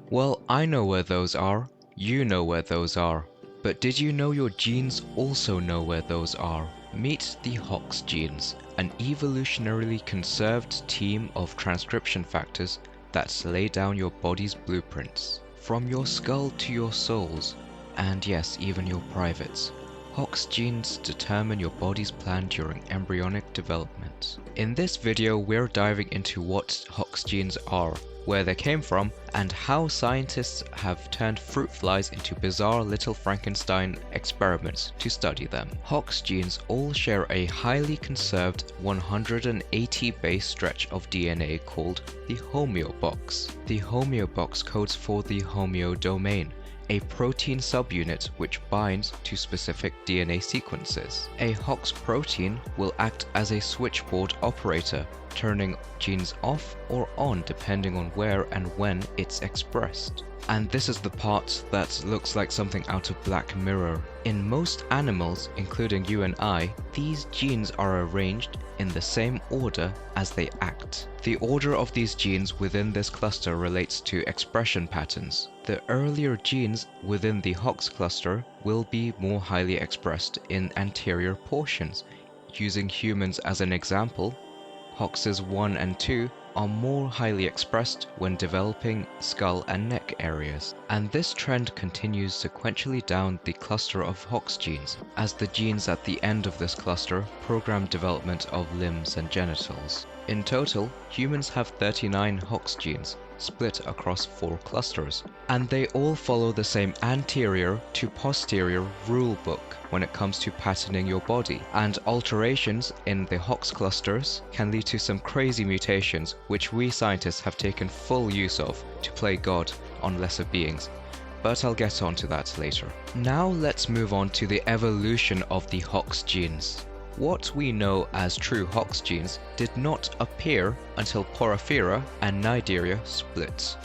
Well, I know where those are, you know where those are. But did you know your genes also know where those are? Meet the Hox genes, an evolutionarily conserved team of transcription factors that lay down your body's blueprints. From your skull to your souls, and yes, even your privates. Hox genes determine your body's plan during embryonic development. In this video, we're diving into what Hox genes are, where they came from, and how scientists have turned fruit flies into bizarre little Frankenstein experiments to study them. Hox genes all share a highly conserved 180 base stretch of DNA called the homeobox. The homeobox codes for the homeodomain, a protein subunit which binds to specific DNA sequences. A Hox protein will act as a switchboard operator, turning genes off or on depending on where and when it's expressed. And this is the part that looks like something out of Black Mirror. In most animals, including you and I, these genes are arranged in the same order as they act. The order of these genes within this cluster relates to expression patterns. The earlier genes within the Hox cluster will be more highly expressed in anterior portions. Using humans as an example, Hoxes 1 and 2 are more highly expressed when developing skull and neck areas. And this trend continues sequentially down the cluster of Hox genes, as the genes at the end of this cluster program development of limbs and genitals. In total, humans have 39 Hox genes, split across 4 clusters, and they all follow the same anterior to posterior rule book when it comes to patterning your body, and alterations in the Hox clusters can lead to some crazy mutations which we scientists have taken full use of to play God on lesser beings, but I'll get on to that later. Now let's move on to the evolution of the Hox genes. What we know as true Hox genes did not appear until Porphyra and Cnidaria split,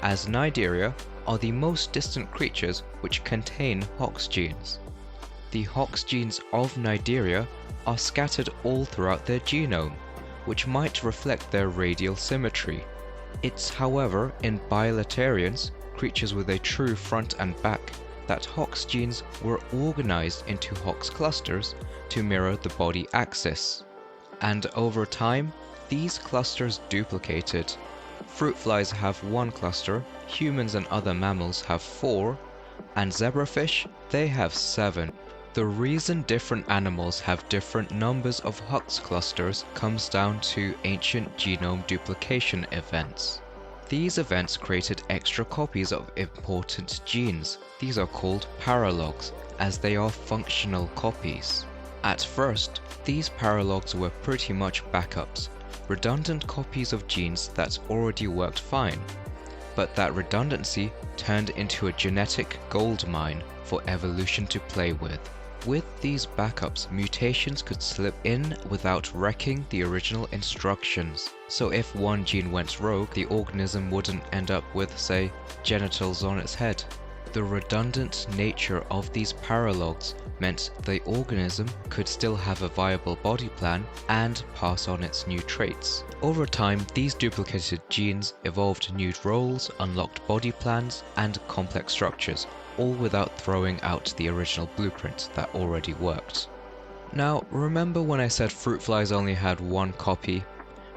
as Cnidaria are the most distant creatures which contain Hox genes. The Hox genes of Cnidaria are scattered all throughout their genome, which might reflect their radial symmetry. It's however in bilaterians, creatures with a true front and back, that Hox genes were organized into Hox clusters to mirror the body axis. And over time, these clusters duplicated. Fruit flies have 1 cluster, humans and other mammals have 4, and zebrafish, they have 7. The reason different animals have different numbers of Hox clusters comes down to ancient genome duplication events. These events created extra copies of important genes. These are called paralogs, as they are functional copies. At first, these paralogs were pretty much backups, redundant copies of genes that already worked fine. But that redundancy turned into a genetic goldmine for evolution to play with. With these backups, mutations could slip in without wrecking the original instructions. So if one gene went rogue, the organism wouldn't end up with, say, genitals on its head. The redundant nature of these paralogs meant the organism could still have a viable body plan and pass on its new traits. Over time, these duplicated genes evolved new roles, unlocked body plans, and complex structures, all without throwing out the original blueprint that already worked. Now, remember when I said fruit flies only had 1 copy?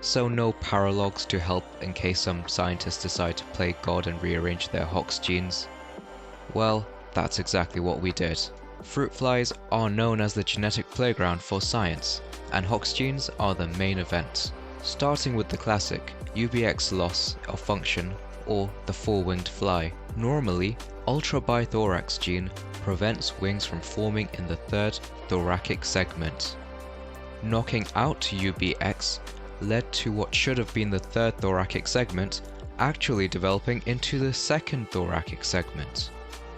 So no paralogs to help in case some scientists decide to play God and rearrange their Hox genes? Well, that's exactly what we did. Fruit flies are known as the genetic playground for science, and Hox genes are the main event. Starting with the classic UBX loss of function, or the 4-winged fly. Normally, ultrabithorax gene prevents wings from forming in the 3rd thoracic segment. Knocking out UBX led to what should have been the 3rd thoracic segment actually developing into the 2nd thoracic segment.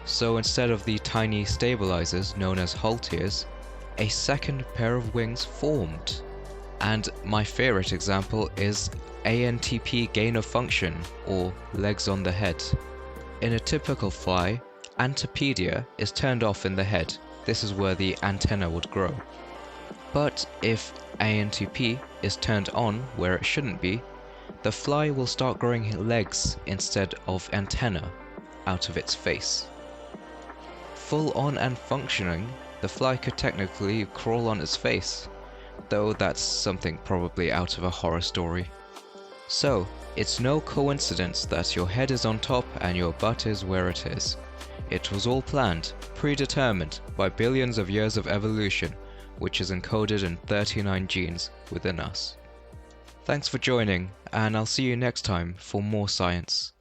So instead of the tiny stabilizers known as halteres, a 2nd pair of wings formed. And my favorite example is ANTP gain of function, or legs on the head. In a typical fly, antepedia is turned off in the head. This is where the antenna would grow. But if ANTP is turned on where it shouldn't be, the fly will start growing legs instead of antennae out of its face. Full on and functioning, the fly could technically crawl on its face, though that's something probably out of a horror story. So, it's no coincidence that your head is on top and your butt is where it is. It was all planned, predetermined by billions of years of evolution, which is encoded in 39 genes within us. Thanks for joining, and I'll see you next time for more science.